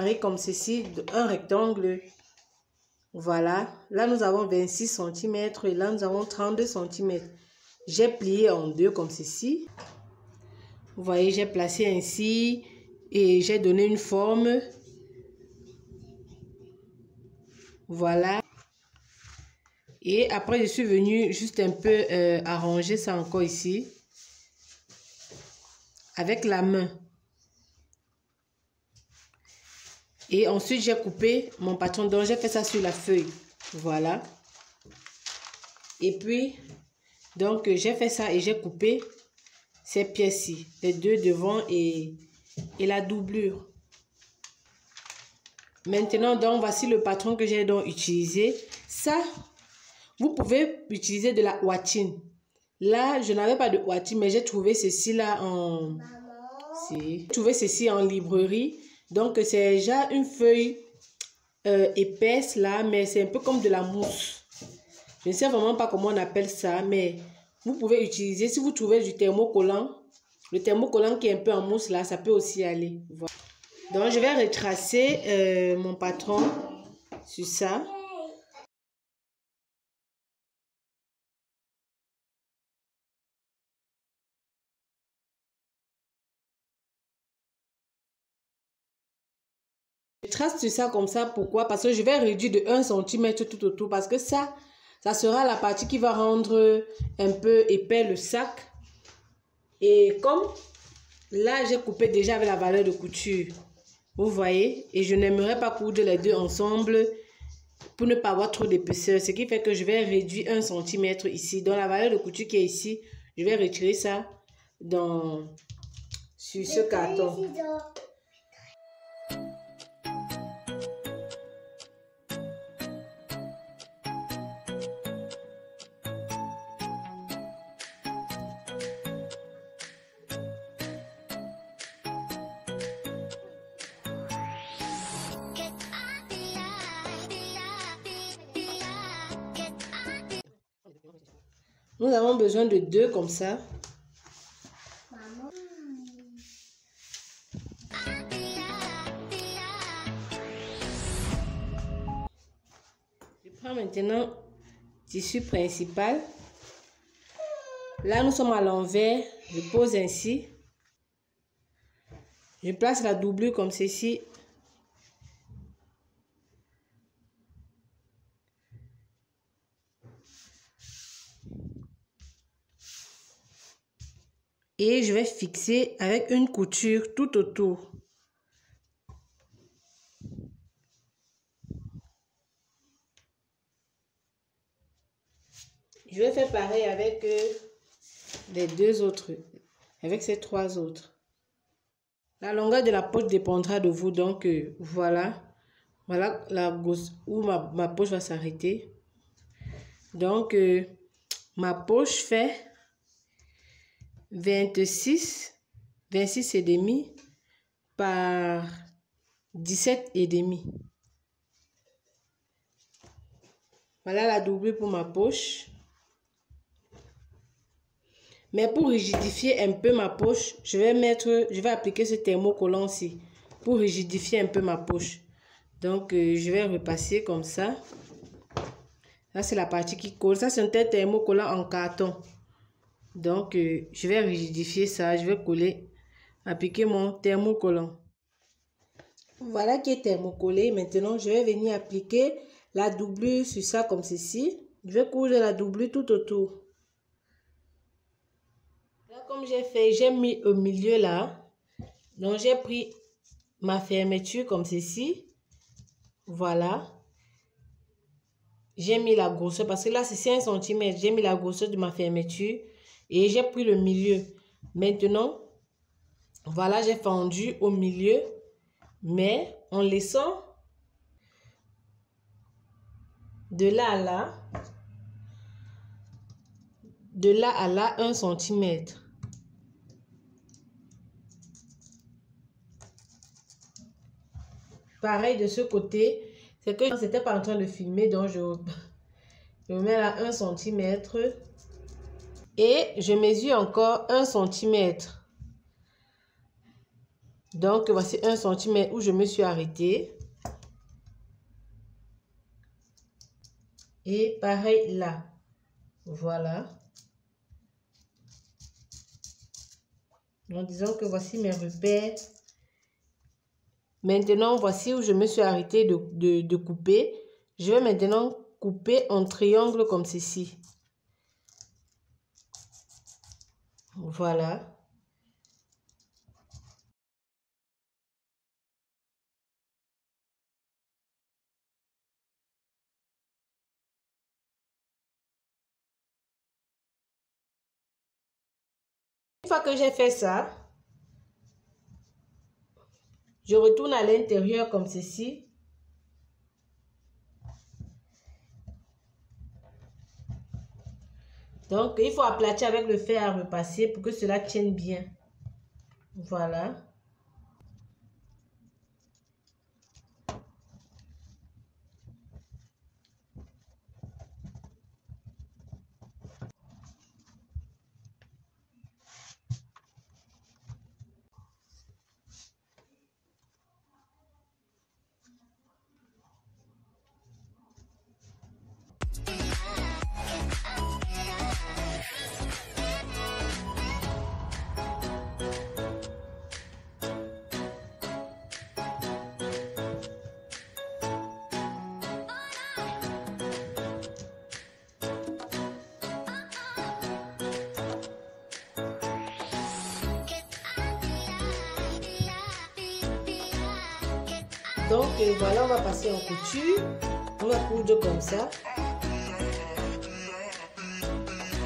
carré comme ceci, un rectangle. Voilà, là nous avons 26 cm et là nous avons 32 cm. J'ai plié en deux comme ceci. Vous voyez, j'ai placé ainsi et j'ai donné une forme. Voilà. Et après, je suis venue juste un peu arranger ça encore ici. Avec la main. Et ensuite, j'ai coupé mon patron. Donc, j'ai fait ça sur la feuille. Voilà. Et puis, donc, j'ai fait ça et j'ai coupé ces pièces-ci. Les deux devant et la doublure. Maintenant, donc, voici le patron que j'ai donc utilisé. Ça, vous pouvez utiliser de la ouatine. Là, je n'avais pas de ouatine, mais j'ai trouvé ceci là en... J'ai trouvé ceci en librairie. Donc, c'est déjà une feuille épaisse là, mais c'est un peu comme de la mousse. Je ne sais vraiment pas comment on appelle ça, mais vous pouvez utiliser, si vous trouvez du thermocollant, le thermocollant qui est un peu en mousse là, ça peut aussi aller. Voilà. Donc, je vais retracer mon patron sur ça. Je trace sur ça comme ça, pourquoi? Parce que je vais réduire de 1 cm tout autour, parce que ça sera la partie qui va rendre un peu épais le sac. Et comme là, j'ai coupé déjà avec la valeur de couture, vous voyez, et je n'aimerais pas coudre les deux ensemble pour ne pas avoir trop d'épaisseur, ce qui fait que je vais réduire 1 cm ici. Dans la valeur de couture qui est ici, je vais retirer ça sur ce carton. Nous avons besoin de 2 comme ça. Je prends maintenant tissu principal. Là, nous sommes à l'envers. Je pose ainsi. Je place la doublure comme ceci. Et je vais fixer avec une couture tout autour. Je vais faire pareil avec les 2 autres, avec ces 3 autres. La longueur de la poche dépendra de vous, donc voilà. Voilà la gauche où ma poche va s'arrêter. Donc, ma poche fait 26 et demi par 17 et demi. Voilà la doublure pour ma poche. Mais pour rigidifier un peu ma poche, je vais appliquer ce thermocollant-ci pour rigidifier un peu ma poche. Donc, je vais repasser comme ça. Là, c'est la partie qui colle. Ça, c'est un thermocollant en carton. Donc, je vais rigidifier ça. Je vais coller, appliquer mon thermocollant. Voilà qui est thermocollé. Maintenant, je vais venir appliquer la doublure sur ça comme ceci. Je vais coudre la doublure tout autour. Là, comme j'ai fait, j'ai mis au milieu là. Donc, j'ai pris ma fermeture comme ceci. Voilà. J'ai mis la grosseur parce que là, c'est 5 cm. J'ai mis la grosseur de ma fermeture et j'ai pris le milieu. Maintenant, voilà, j'ai fendu au milieu, mais en laissant de là à là, 1 cm. Pareil de ce côté. C'est que je n'étais pas en train de filmer, donc je mets là 1 cm. Et je mesure encore 1 cm. Donc, voici 1 cm où je me suis arrêtée. Et pareil là. Voilà. Donc, disons que voici mes repères. Maintenant, voici où je me suis arrêtée de couper. Je vais maintenant couper en triangle comme ceci. Voilà. Une fois que j'ai fait ça, je retourne à l'intérieur comme ceci. Donc, il faut aplatir avec le fer à repasser pour que cela tienne bien. Voilà. Donc voilà, on va passer en couture. On va coudre comme ça.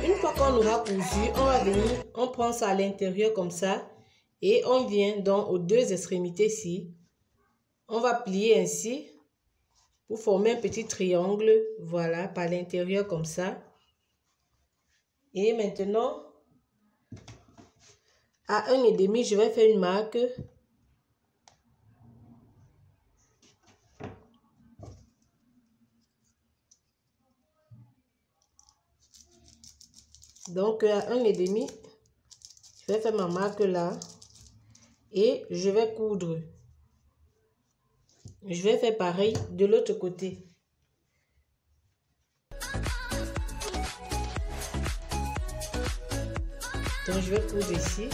Une fois qu'on aura cousu, on va venir, on prend ça à l'intérieur comme ça. Et on vient donc aux deux extrémités ici. On va plier ainsi pour former un petit triangle. Voilà, par l'intérieur comme ça. Et maintenant, à 1,5, je vais faire une marque. Donc, à 1,5, je vais faire ma marque là. Et je vais coudre. Je vais faire pareil de l'autre côté. Donc, je vais coudre ici.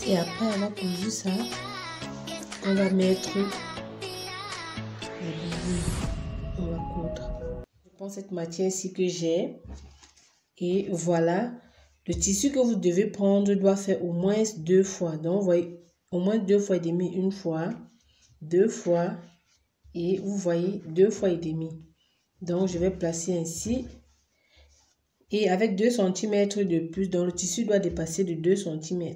Et après avoir cousu ça, on va mettre la bouille. On va coudre. Je prends cette matière ici que j'ai. Et voilà. Le tissu que vous devez prendre doit faire au moins 2 fois. Donc, vous voyez, au moins 2 fois et demi. Une fois, 2 fois. Et vous voyez, 2 fois et demi. Donc, je vais placer ainsi. Et avec 2 cm de plus, donc le tissu doit dépasser de 2 cm.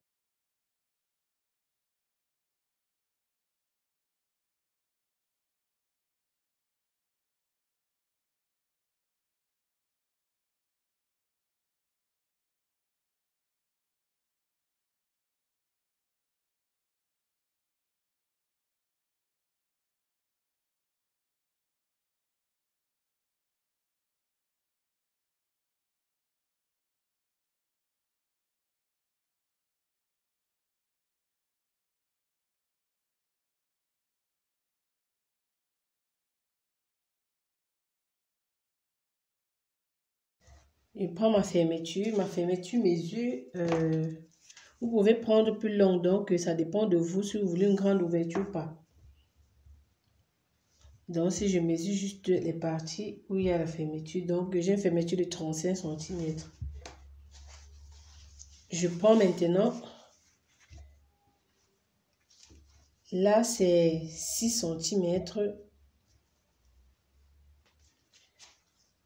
Je prends ma fermeture. Ma fermeture mesure, vous pouvez prendre plus long, donc ça dépend de vous si vous voulez une grande ouverture ou pas. Donc si je mesure juste les parties où il y a la fermeture, donc j'ai une fermeture de 35 cm. je prends maintenant, là c'est 6 cm.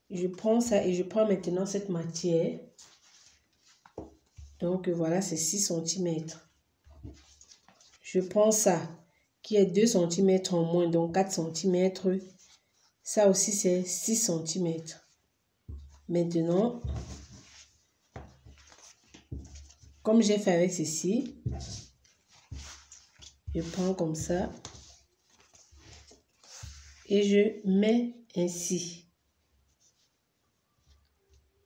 Je prends ça et je prends maintenant cette matière. Donc voilà, c'est 6 cm. Je prends ça qui est 2 cm en moins, donc 4 cm. Ça aussi c'est 6 cm. Maintenant, comme j'ai fait avec ceci, je prends comme ça et je mets ainsi.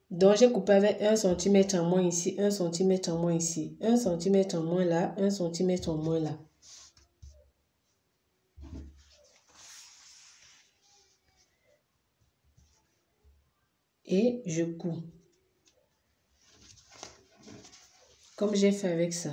Donc, j'ai coupé avec 1 cm en moins ici, 1 cm en moins ici, 1 cm en moins là, 1 cm en moins là. Et je couds. Comme j'ai fait avec ça.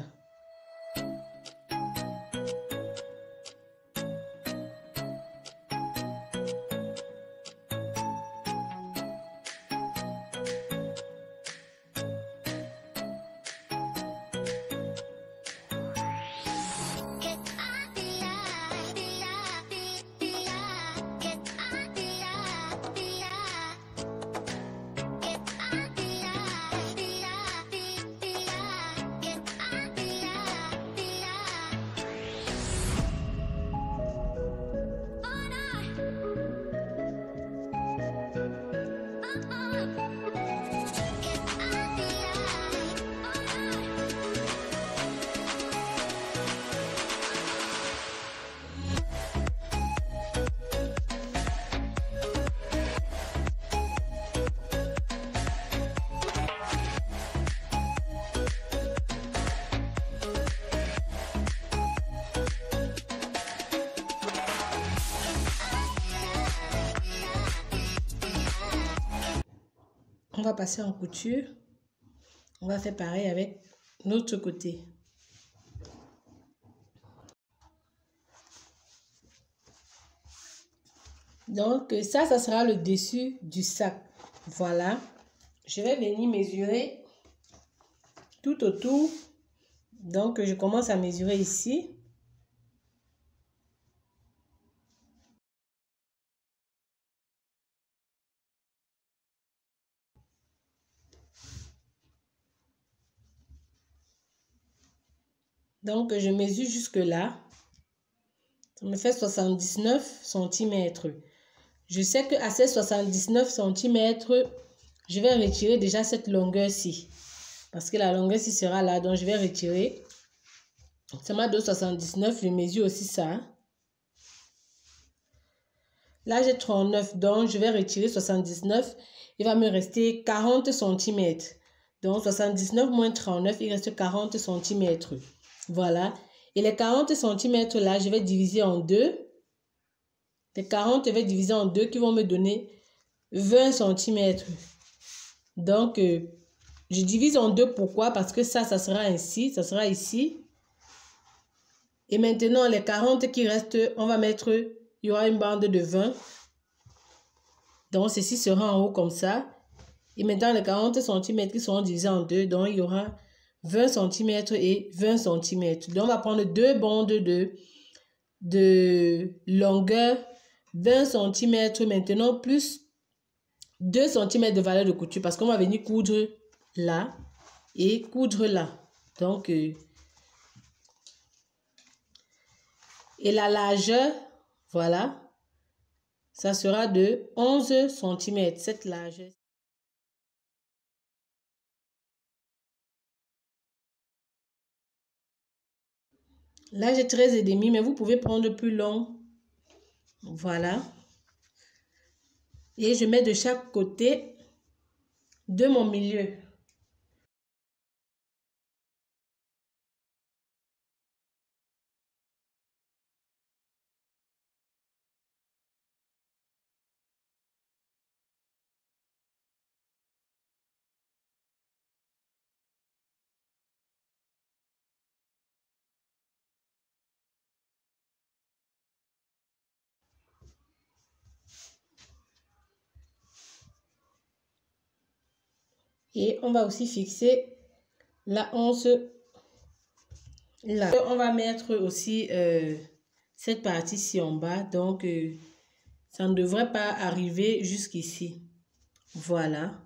On va passer en couture. On va faire pareil avec l'autre côté. Donc ça sera le dessus du sac. Voilà. Je vais venir mesurer tout autour. Donc je commence à mesurer ici. Donc je mesure jusque là. Ça me fait 79 cm. Je sais qu'à ces 79 cm, je vais retirer déjà cette longueur-ci. Parce que la longueur-ci sera là. Donc je vais retirer. Ça m'a donné 79. Je mesure aussi ça. Là, j'ai 39. Donc je vais retirer 79. Il va me rester 40 cm. Donc 79 moins 39, il reste 40 cm. Voilà. Et les 40 cm là, je vais diviser en deux. Les 40, je vais diviser en deux qui vont me donner 20 cm. Donc, je divise en deux. Pourquoi? Parce que ça sera ainsi. Ça sera ici. Et maintenant, les 40 qui restent, on va mettre, il y aura une bande de 20. Donc, ceci sera en haut comme ça. Et maintenant, les 40 cm qui seront divisés en deux. Donc, il y aura 20 cm et 20 cm. Donc, on va prendre deux bandes de longueur 20 cm maintenant, plus 2 cm de valeur de couture. Parce qu'on va venir coudre là et coudre là. Donc, et la largeur, voilà, ça sera de 11 cm, cette largeur. Là, j'ai 13,5, mais vous pouvez prendre plus long. Voilà. Et je mets de chaque côté de mon milieu. Et on va aussi fixer Là, là. On va mettre aussi cette partie-ci en bas. Donc, ça ne devrait pas arriver jusqu'ici. Voilà.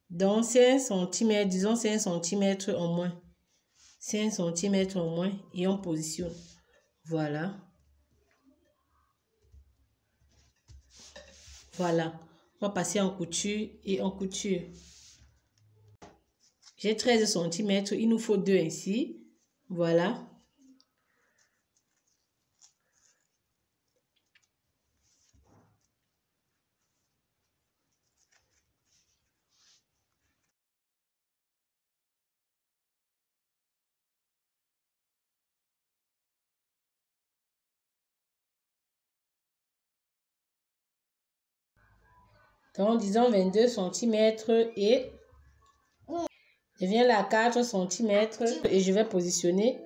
Donc, c'est 1 cm, disons c'est 1 cm en moins. C'est 1 cm en moins et on positionne. Voilà. Voilà. On va passer en couture et en couture. J'ai 13 cm, il nous faut 2 ainsi. Voilà. Donc, disons 22 cm et je viens là à 4 cm et je vais positionner.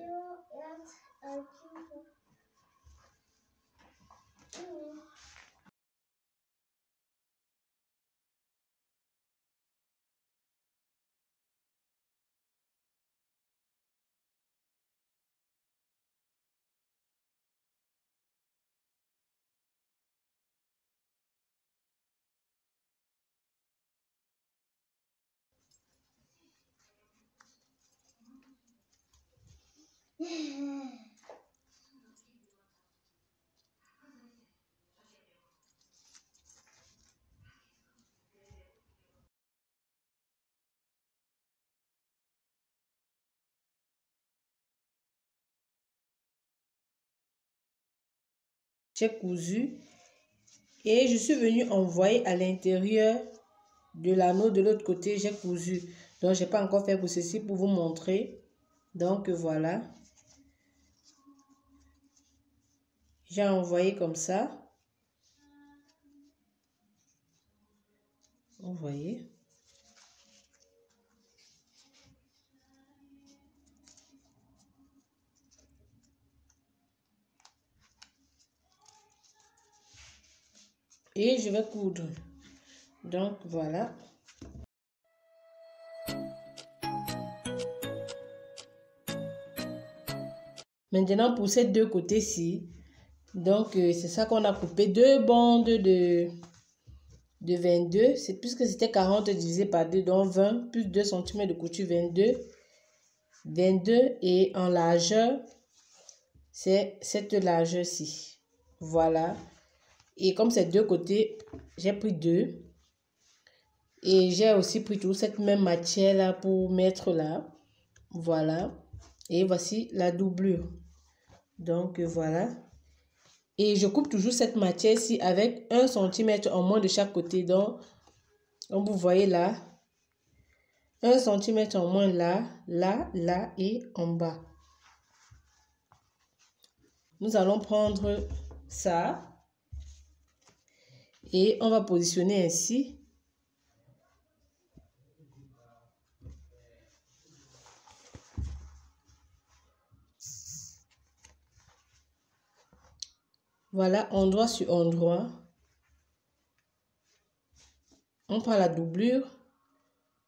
J'ai cousu et je suis venue envoyer à l'intérieur de l'anneau de l'autre côté. J'ai cousu. Donc, je n'ai pas encore fait pour ceci pour vous montrer. Donc, voilà. J'ai envoyé comme ça. Vous voyez. Et je vais coudre. Donc, voilà. Maintenant, pour ces deux côtés-ci, donc, c'est ça qu'on a coupé. 2 bandes de 22. C'est puisque c'était 40 divisé par 2, donc 20 plus 2 cm de couture, 22. 22 et en largeur, c'est cette largeur-ci. Voilà. Et comme c'est deux côtés, j'ai pris 2. Et j'ai aussi pris toute cette même matière là pour mettre là. Voilà. Et voici la doublure. Donc voilà. Et je coupe toujours cette matière-ci avec 1 cm en moins de chaque côté. Donc, comme vous voyez là, 1 cm en moins là, là, là et en bas. Nous allons prendre ça. Et on va positionner ainsi. Voilà, endroit sur endroit. On prend la doublure.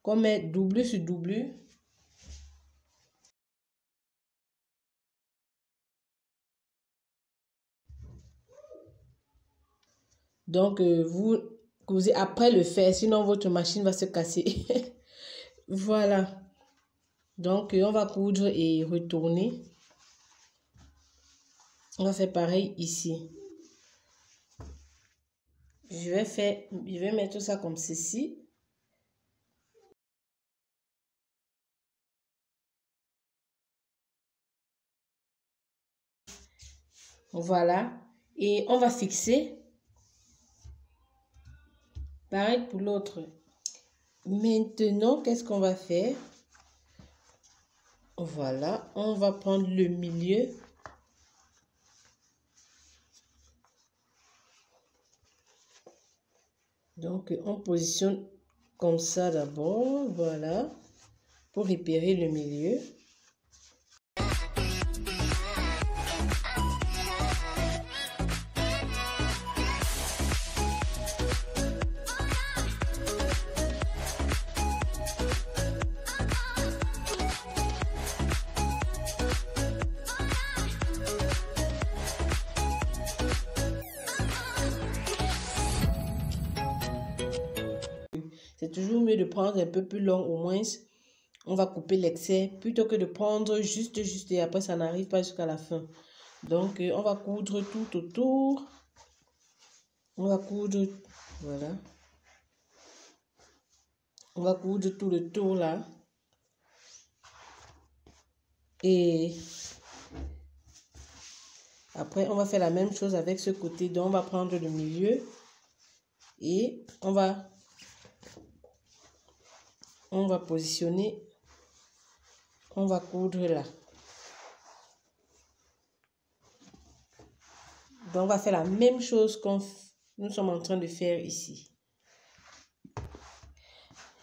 Qu'on met doublure sur doublure. Donc, vous cousez après le fer, sinon votre machine va se casser. Voilà. Donc, on va coudre et retourner. On va faire pareil ici. Je vais mettre ça comme ceci. Voilà. Et on va fixer. Pareil pour l'autre. Maintenant, qu'est-ce qu'on va faire? Voilà. On va prendre le milieu. Donc, on positionne comme ça d'abord. Voilà. Pour repérer le milieu. C'est toujours mieux de prendre un peu plus long, au moins on va couper l'excès plutôt que de prendre juste et après ça n'arrive pas jusqu'à la fin. Donc on va coudre tout autour. On va coudre, voilà. On va coudre tout le tour là. Et après, on va faire la même chose avec ce côté. Donc, on va prendre le milieu et on va positionner. On va coudre là. Donc, on va faire la même chose que nous sommes en train de faire ici.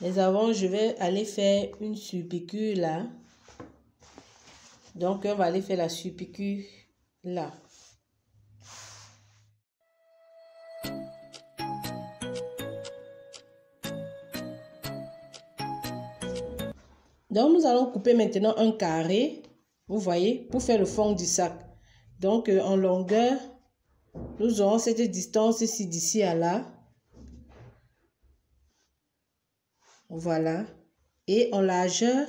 Mais avant, je vais aller faire une surpiqûre là. Donc, on va aller faire la surpiqûre là. Donc, nous allons couper maintenant un carré, vous voyez, pour faire le fond du sac. Donc, en longueur, nous aurons cette distance-ci d'ici à là. Voilà. Et en largeur,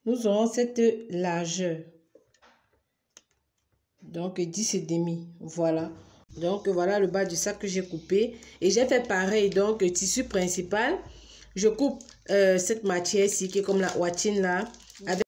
nous aurons cette largeur. Donc, 10,5. Voilà. Donc, voilà le bas du sac que j'ai coupé. Et j'ai fait pareil. Donc, tissu principal, je coupe cette matière-ci qui est comme la watine là. Avec